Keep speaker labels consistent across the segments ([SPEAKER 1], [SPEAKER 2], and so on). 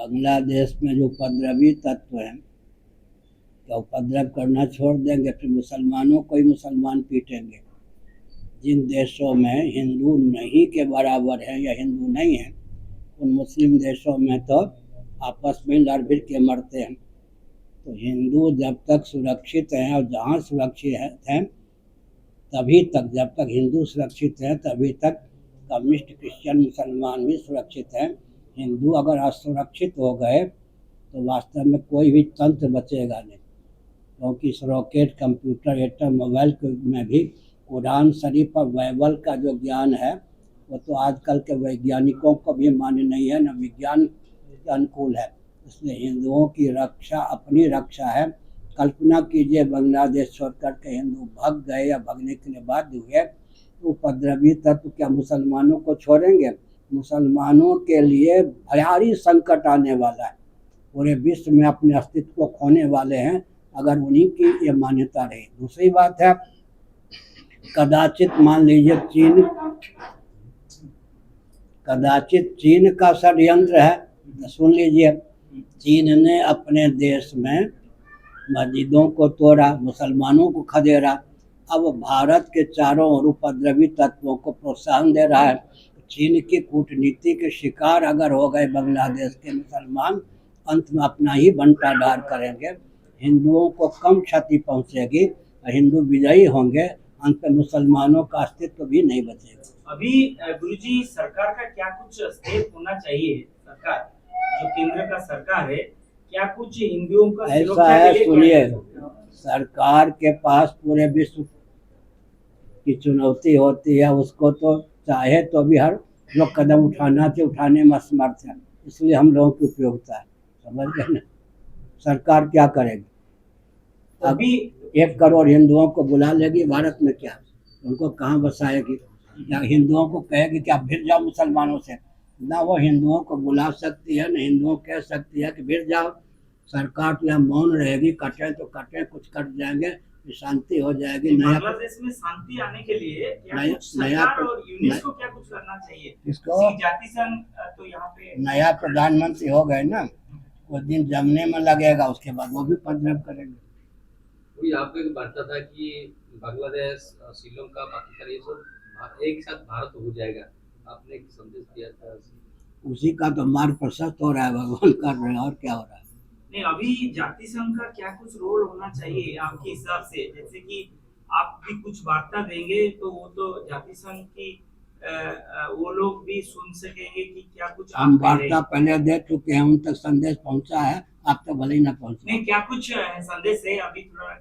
[SPEAKER 1] बांग्लादेश में जो उपद्रवी तत्व हैं, क्या उपद्रव करना छोड़ देंगे? फिर मुसलमानों को ही मुसलमान पीटेंगे। जिन देशों में हिंदू नहीं के बराबर है या हिंदू नहीं है, उन मुस्लिम देशों में तो आपस में लड़ भिड़ के मरते हैं। तो हिंदू जब तक सुरक्षित हैं, और जहाँ सुरक्षित हैं तभी तक, जब तक हिंदू सुरक्षित हैं तभी तक कम्युनिस्ट, क्रिश्चियन, मुसलमान भी सुरक्षित हैं। हिंदू अगर असुरक्षित हो गए तो वास्तव में कोई भी तंत्र बचेगा नहीं, क्योंकि इस रॉकेट, कंप्यूटर, एटम, मोबाइल में भी कुरान शरीफ और बाइबल का जो ज्ञान है वो तो आजकल के वैज्ञानिकों को भी मान्य नहीं है, न विज्ञान के अनुकूल है। इसलिए हिंदुओं की रक्षा अपनी रक्षा है। कल्पना कीजिए बांग्लादेश छोड़कर के हिंदू भाग गए या भागने के लिए बाध्य हुए, तो उपद्रवी तत्व क्या मुसलमानों को छोड़ेंगे? मुसलमानों के लिए भयारी संकट आने वाला है। पूरे विश्व में अपने अस्तित्व को खोने वाले हैं अगर उन्हीं की ये मान्यता रही। दूसरी बात है, कदाचित मान लीजिए चीन का षड्यंत्र है। सुन लीजिए, चीन ने अपने देश में मस्जिदों को तोड़ा, मुसलमानों को खदेड़ा। अब भारत के चारों ओर उपद्रवी तत्वों को प्रोत्साहन दे रहा है। चीन की कूटनीति के शिकार अगर हो गए बांग्लादेश के मुसलमान, अंत में अपना ही बंटाढार करेंगे। हिंदुओं को कम क्षति पहुंचेगी, हिंदू विजयी होंगे, अंत में मुसलमानों का अस्तित्व भी नहीं बचेगा।
[SPEAKER 2] अभी गुरुजी, सरकार का क्या कुछ स्टेप होना चाहिए? सरकार जो केंद्र का सरकार है, क्या कुछ हिंदुओं का
[SPEAKER 1] ऐसा है, सुनिए, सरकार के पास पूरे विश्व की चुनौती होती है, उसको तो चाहे तो भी हर जो कदम उठाने में असमर्थ है। इसलिए हम लोगों की उपयोगिता है, समझ गए ना। सरकार क्या करेगी? अभी 1 करोड़ हिंदुओं को बुला लेगी भारत में, क्या उनको कहाँ बसाएगी? या हिंदुओं को कहेगी कि आप भिड़ जाओ मुसलमानों से? ना वो हिंदुओं को बुला सकती है, न हिंदुओं कह सकती है कि भिड़ जाओ। सरकार तो यहाँ मौन रहेगी, कटे तो कटे, कुछ कट जाएंगे, शांति हो जाएगी।
[SPEAKER 2] बांग्लादेश में शांति आने के लिए सरकार और यूनेस्को क्या कुछ करना चाहिए?
[SPEAKER 1] इसको
[SPEAKER 2] जाति संघ तो यहाँ पे
[SPEAKER 1] नया प्रधानमंत्री हो गए ना, वो दिन जमने में लगेगा, उसके बाद वो भी उपद्रव करेंगे।
[SPEAKER 3] आपको एक वार्ता था कि बांग्लादेश, श्रीलंका, पाकिस्तान, ये सब एक साथ भारत हो जाएगा, आपने एक संदेश दिया था।
[SPEAKER 1] उसी का तो मार्ग प्रशस्त हो रहा है, भगवान कर रहे हैं, और क्या हो रहा है?
[SPEAKER 2] नहीं, अभी जाति संघ का क्या कुछ रोल होना चाहिए आपके हिसाब से? जैसे कि आप भी कुछ वार्ता देंगे तो वो तो जाति संघ की वो लोग भी सुन सकेंगे कि क्या कुछ
[SPEAKER 1] हम वार्ता पहले दे चुके हैं, उन तक संदेश पहुंचा है, आप तक भले ही ना पहुंचे।
[SPEAKER 2] नहीं, क्या कुछ संदेश है अभी थोड़ा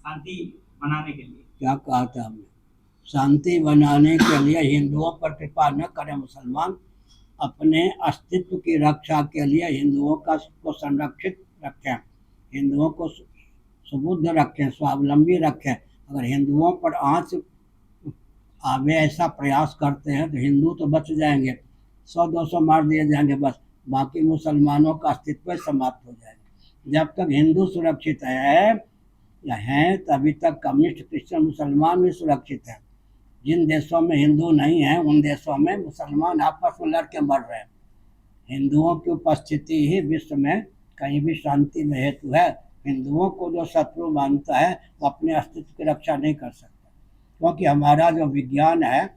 [SPEAKER 2] शांति बनाने के लिए? क्या
[SPEAKER 1] कहा था हमने? शांति बनाने के लिए हिंदुओं पर कृपा न करें मुसलमान, अपने अस्तित्व की रक्षा के लिए हिंदुओं को संरक्षित रखें, हिंदुओं को सुबुद्ध रखें, स्वावलंबी रखें। अगर हिंदुओं पर आंच आवे ऐसा प्रयास करते हैं तो हिंदू तो बच जाएंगे, 100-200 मार दिए जाएंगे बस, बाकी मुसलमानों का अस्तित्व समाप्त हो जाएगा। जब तक हिंदू सुरक्षित है या हैं, तभी तक कम्युनिस्ट, क्रिश्चियन, मुसलमान भी सुरक्षित हैं। जिन देशों में हिंदू नहीं हैं, उन देशों में मुसलमान आपस में लड़ के मर रहे हैं। हिंदुओं की उपस्थिति ही विश्व में कहीं भी शांति में हेतु है। हिंदुओं को जो शत्रु मानता है वो अपने अस्तित्व की रक्षा नहीं कर सकता, क्योंकि हमारा जो विज्ञान है,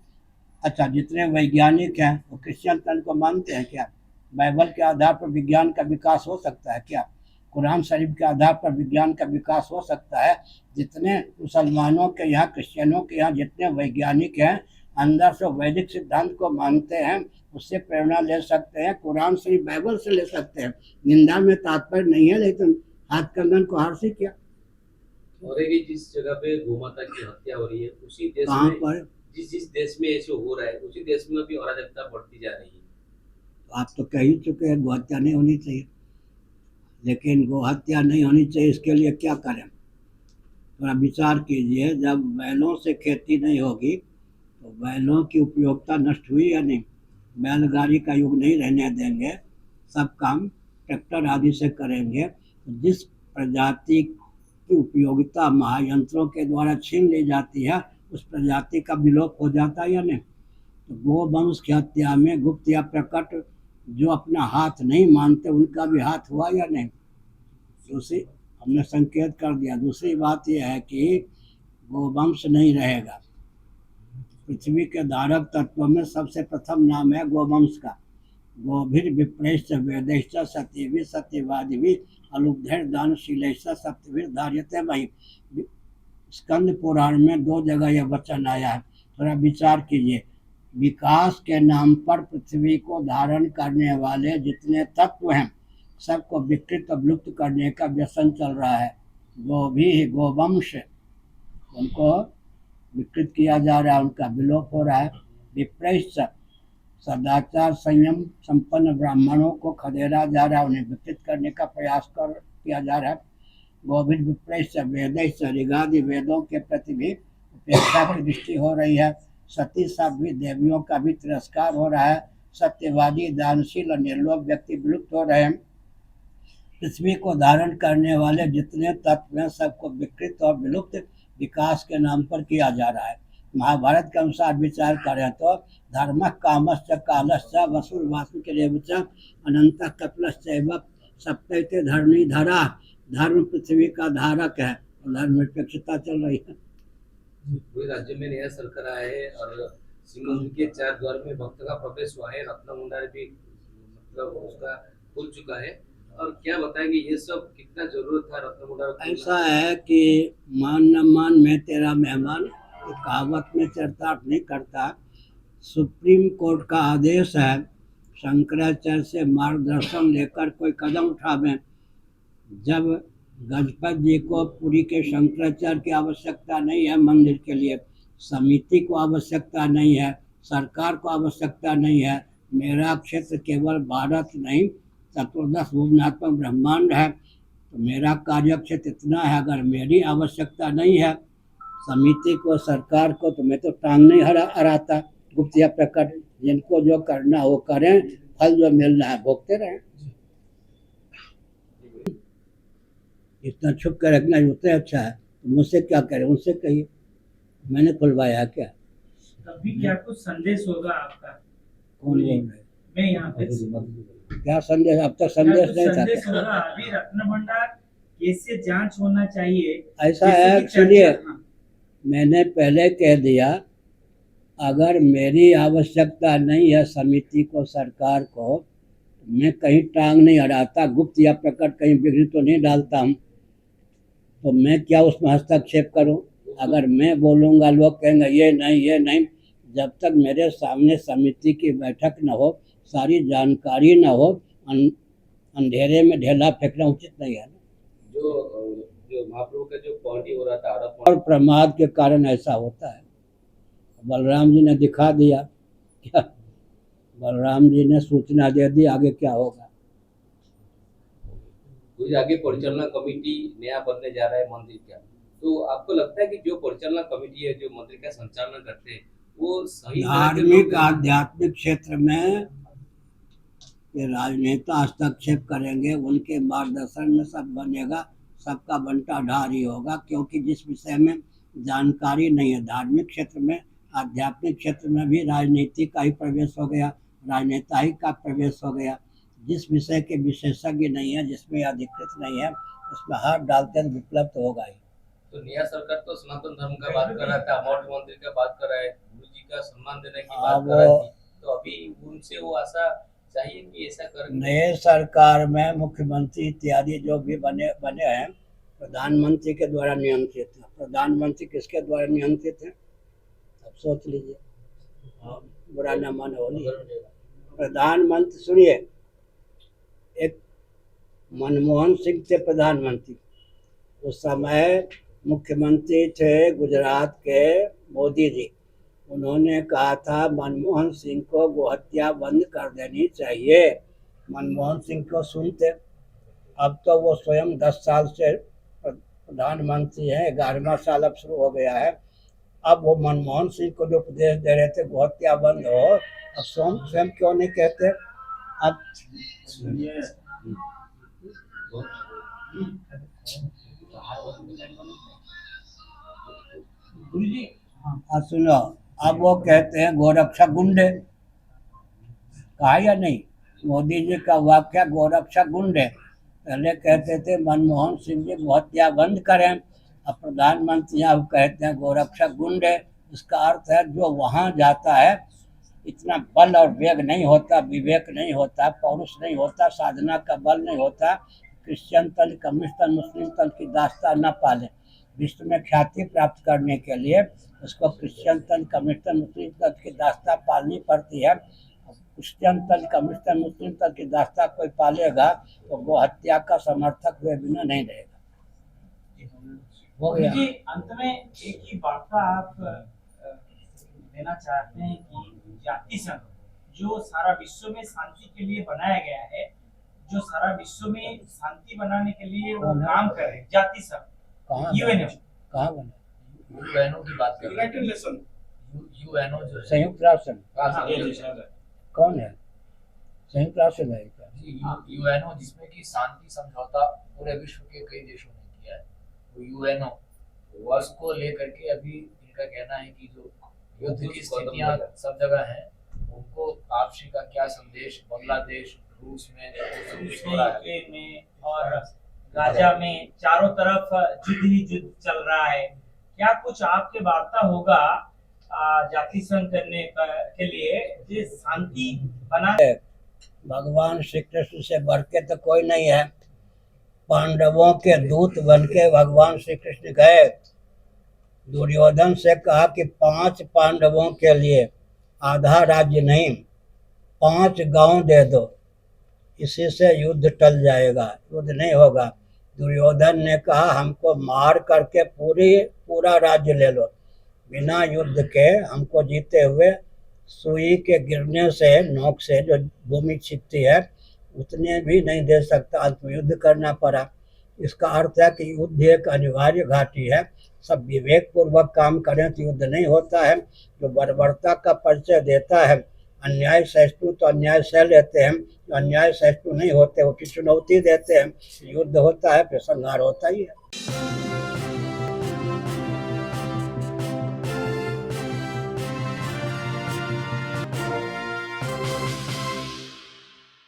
[SPEAKER 1] अच्छा, जितने वैज्ञानिक हैं वो क्रिश्चियन तंत्र को मानते हैं क्या? बाइबल के आधार पर विज्ञान का विकास हो सकता है क्या? कुरान शरीफ के आधार पर विज्ञान का विकास हो सकता है? जितने मुसलमानों के यहाँ, क्रिश्चियनों के यहाँ जितने वैज्ञानिक हैं, अंदर से वैदिक सिद्धांत को मानते हैं, उससे प्रेरणा ले सकते हैं, कुरान शरीफ, बाइबल से ले सकते हैं। निंदा में तात्पर्य नहीं है, लेकिन हाथ कंगन को हार से क्या।
[SPEAKER 3] और एक जिस जगह पे गोमाता की हत्या हो रही है, उसी देश
[SPEAKER 1] कहाँ
[SPEAKER 3] में
[SPEAKER 1] पर?
[SPEAKER 3] जिस देश में ऐसे हो रहा है, उसी देश में भी अराजकता बढ़ती जा रही है।
[SPEAKER 1] तो आप तो कह ही चुके हैं गौ हत्या नहीं होनी चाहिए, लेकिन गौ हत्या नहीं होनी चाहिए, इसके लिए क्या करें? थोड़ा विचार कीजिए। जब बैलों से खेती नहीं होगी तो बैलों की उपयोगिता नष्ट हुई या नहीं? बैलगाड़ी का युग नहीं रहने देंगे, सब काम ट्रैक्टर आदि से करेंगे। तो जिस प्रजाति की उपयोगिता महायंत्रों के द्वारा छीन ली जाती है, उस प्रजाति का विलोप हो जाता है या नहीं? तो गोवंश की हत्या में गुप्त या प्रकट जो अपना हाथ नहीं मानते उनका भी हाथ हुआ या नहीं। दूसरी हमने संकेत कर दिया। दूसरी बात यह है कि गोवंश नहीं रहेगा। पृथ्वी के धारक तत्वों में सबसे प्रथम नाम है गोवंश का। गोभिर विप्रेश्च वेदैश्च सत्यभिः सत्यवादिभिः अलुब्धैर् दानशीलैश्च सप्तभिः धार्यते महि। स्कंद पुराण में 2 जगह यह वचन आया है, थोड़ा विचार कीजिए। विकास के नाम पर पृथ्वी को धारण करने वाले जितने तत्व हैं सबको विकृत और विलुप्त करने का व्यसन चल रहा है। गोभी गोवंश उनको विकृत किया जा रहा है, उनका विलोप हो रहा है। विप्रेश्च सदाचार संयम संपन्न ब्राह्मणों को खदेड़ा जा रहा है, उन्हें विकृत करने का प्रयास किया जा रहा है। गोभिर विप्रेश्च वेदैश्च ऋगादि वेदों के प्रति भी उपेक्षा की दृष्टि हो रही है। सती सब भी देवियों का भी तिरस्कार हो रहा है। सत्यवादी दानशील और निर्लोभ व्यक्ति विलुप्त हो रहे हैं। पृथ्वी को धारण करने वाले जितने तत्व हैं सबको विकृत और विलुप्त विकास के नाम पर किया जा रहा है। महाभारत के अनुसार विचार करें तो धर्म कामश्च कालश्च वसुर वासुकिरेव च अनंत कपिलश्चैव सप्तैते धरणी धरा। धर्म पृथ्वी का धारक है और धर्मनिरपेक्षता चल रही है।
[SPEAKER 3] पूरे राज्य में नया सरकार आया है और शिव मंदिर के 4 द्वार में भक्त का प्रवेश हुआ है। रत्न भंडार भी मतलब उसका खुल चुका है। और क्या बताएंगे ये सब कितना जरूरत था रत्न भंडार?
[SPEAKER 1] ऐसा है कि मान न मान मैं तेरा मेहमान, तो कहावत में चरितार्थ नहीं करता। सुप्रीम कोर्ट का आदेश है शंकराचार्य से मार्गदर्शन लेकर कोई कदम उठावें। जब गजपति जी को पुरी के शंकराचार्य की आवश्यकता नहीं है, मंदिर के लिए समिति को आवश्यकता नहीं है, सरकार को आवश्यकता नहीं है। मेरा क्षेत्र केवल भारत नहीं चतुर्दश भुवनात्मक ब्रह्मांड है, तो मेरा कार्य क्षेत्र इतना है। अगर मेरी आवश्यकता नहीं है समिति को सरकार को, तो मैं तो टांग नहीं हराता। गुप्त या प्रकट जिनको जो करना हो करें, फल जो मिलना है भोगते रहें। इतना छुप कर रखना उतने अच्छा है। तो मुझसे क्या करें, उनसे कहिए, मैंने खुलवाया क्या?
[SPEAKER 2] तभी क्या कुछ संदेश होगा आपका?
[SPEAKER 1] कौन बोल रहे?
[SPEAKER 2] मैं यहाँ पे
[SPEAKER 1] क्या संदेश? अब तक संदेश नहीं था।
[SPEAKER 2] संदेश होगा अभी रत्न भंडार कैसे जांच होना चाहिए?
[SPEAKER 1] ऐसा है, सुनिए, मैंने पहले कह दिया अगर मेरी आवश्यकता नहीं है समिति को सरकार को, मैं कहीं टांग नहीं हराता। गुप्त या प्रकट कहीं बिगड़ी तो नहीं डालता हूँ, तो मैं क्या उसमें हस्तक्षेप करूँ? अगर मैं बोलूँगा लोग कहेंगे ये नहीं। जब तक मेरे सामने समिति की बैठक न हो, सारी जानकारी न हो, अंधेरे में ढेला फेंकना उचित नहीं है।
[SPEAKER 3] जो महाप्रभु का जो पॉइंट हो रहा था आरोप
[SPEAKER 1] और प्रमाद के कारण ऐसा होता है। बलराम जी ने दिखा दिया क्या? बलराम जी ने सूचना दे दी, आगे क्या होगा।
[SPEAKER 3] तो आगे परिचालना कमेटी नया बनने जा रहा है मंदिर का, तो आपको लगता है कि जो परिचालना कमेटी है जो मंदिर का संचालन करते हैं वो सही
[SPEAKER 1] धार्मिक आध्यात्मिक क्षेत्र में ये राजनेता हस्तक्षेप करेंगे, उनके मार्गदर्शन में सब बनेगा, सबका बंटाढार ही होगा। क्योंकि जिस विषय में जानकारी नहीं है, धार्मिक क्षेत्र में आध्यात्मिक क्षेत्र में भी राजनीति का ही प्रवेश हो गया, राजनेता ही का प्रवेश हो गया। जिस विषय के विशेषज्ञ नहीं है, जिसमें अधिकृत नहीं है, उसमें हाथ डालते हैं विप्लव तो होगा ही।
[SPEAKER 3] तो नया सरकार तो सनातन धर्म का बात कर रहा था, मठ मंदिर का बात कर रहा है, गुरु जी का सम्मान देने की बात कर रहा थी, तो अभी उनसे वो आशा चाहिए कि ऐसा कर।
[SPEAKER 1] नए सरकार में मुख्यमंत्री इत्यादि जो भी बने हैं प्रधानमंत्री के द्वारा नियंत्रित है। प्रधानमंत्री किसके द्वारा नियंत्रित है? अब सोच लीजिए, बुरा न माने होली। प्रधानमंत्री सुनिए, एक मनमोहन सिंह थे प्रधानमंत्री, उस समय मुख्यमंत्री थे गुजरात के मोदी जी। उन्होंने कहा था मनमोहन सिंह को गोहत्या बंद कर देनी चाहिए। मनमोहन सिंह को सुनते। अब तो वो स्वयं 10 साल से प्रधानमंत्री हैं, 11वां साल अब शुरू हो गया है। अब वो मनमोहन सिंह को जो उपदेश दे रहे थे गोहत्या बंद हो, अब स्वयं क्यों नहीं कहते? अब सुनो, अब वो कहते हैं गोरक्षा गुंडे, कहा या नहीं? मोदी जी का वाक्य गोरक्षा गुंडे, पहले कहते थे मनमोहन सिंह जी हत्या बंद करें, अब प्रधानमंत्री अब कहते हैं गोरक्षा गुंडे। इसका अर्थ है जो वहाँ जाता है इतना बल और वेग नहीं होता, विवेक नहीं होता, पौरुष नहीं होता, साधना का बल नहीं होता, क्रिश्चियन तंत्र, कम्युनिस्ट तंत्र, मुस्लिम तंत्र की दास्तां न पाले। विश्व में ख्याति प्राप्त करने के लिए उसको क्रिश्चियन तंत्र, कम्युनिस्ट तंत्र, मुस्लिम तंत्र की दास्तां पालनी पड़ती है। क्रिश्चियन तंत्र, कम्युनिस्ट तंत्र, मुस्लिम तंत्र की दास्तां कोई पालेगा तो वो हत्या का समर्थक हुए बिना नहीं रहेगा। हो गया।
[SPEAKER 2] जी, अंत में एक ही वार्ता आप देना चाहते हैं कि जाति संघ जो सारा विश्व में शांति के लिए बनाया गया है, जो सारा विश्व में शांति बनाने के लिए वो काम कर रहे हैं, जाति संघ यूएनओ
[SPEAKER 1] कहाँ बने?
[SPEAKER 3] यूएनओ की बात कर रहे
[SPEAKER 2] यूनाइटेड नेशन,
[SPEAKER 3] यूएनओ जो है
[SPEAKER 1] संयुक्त राष्ट्र
[SPEAKER 3] हाँ,
[SPEAKER 1] कौन है? संयुक्त राष्ट्र है क्या?
[SPEAKER 3] यूएनओ जिसमें कि शांति समझौता पूरे विश्व के कई देशों ने किया है, वो यूएनओ उसको लेकर के अभी इनका कहना है कि जो युद्ध की स्थितियां सब जगह हैं, उनको आपसी का क्या संदेश बांग्लादेश, रूस में
[SPEAKER 2] यूक्रेन में और गाजा में चारों तरफ युद्ध ही युद्ध चल रहा है। क्या कुछ आपके वार्ता होगा जाति संघ करने के लिए जो शांति बना?
[SPEAKER 1] भगवान श्री कृष्ण से बढ़ के तो कोई नहीं है। पांडवों के दूत बन के भगवान श्री कृष्ण गए, दुर्योधन से कहा कि 5 पांडवों के लिए आधा राज्य नहीं 5 गांव दे दो, इसी से युद्ध टल जाएगा, युद्ध नहीं होगा। दुर्योधन ने कहा हमको मार करके पूरा राज्य ले लो, बिना युद्ध के हमको जीते हुए सुई के गिरने से, नोक से जो भूमि छिपती है उतने भी नहीं दे सकता, अल्पयुद्ध करना पड़ा। इसका अर्थ है कि युद्ध एक अनिवार्य घाटी है। सब विवेक पूर्वक काम करें तो युद्ध नहीं होता है। जो बर्बरता का परिचय देता है, अन्याय सहिष्णु तो अन्याय सह लेते हैं, जो अन्याय सहिष्णु नहीं होते वो की चुनौती देते हैं, युद्ध होता है फिर संहार होता ही है।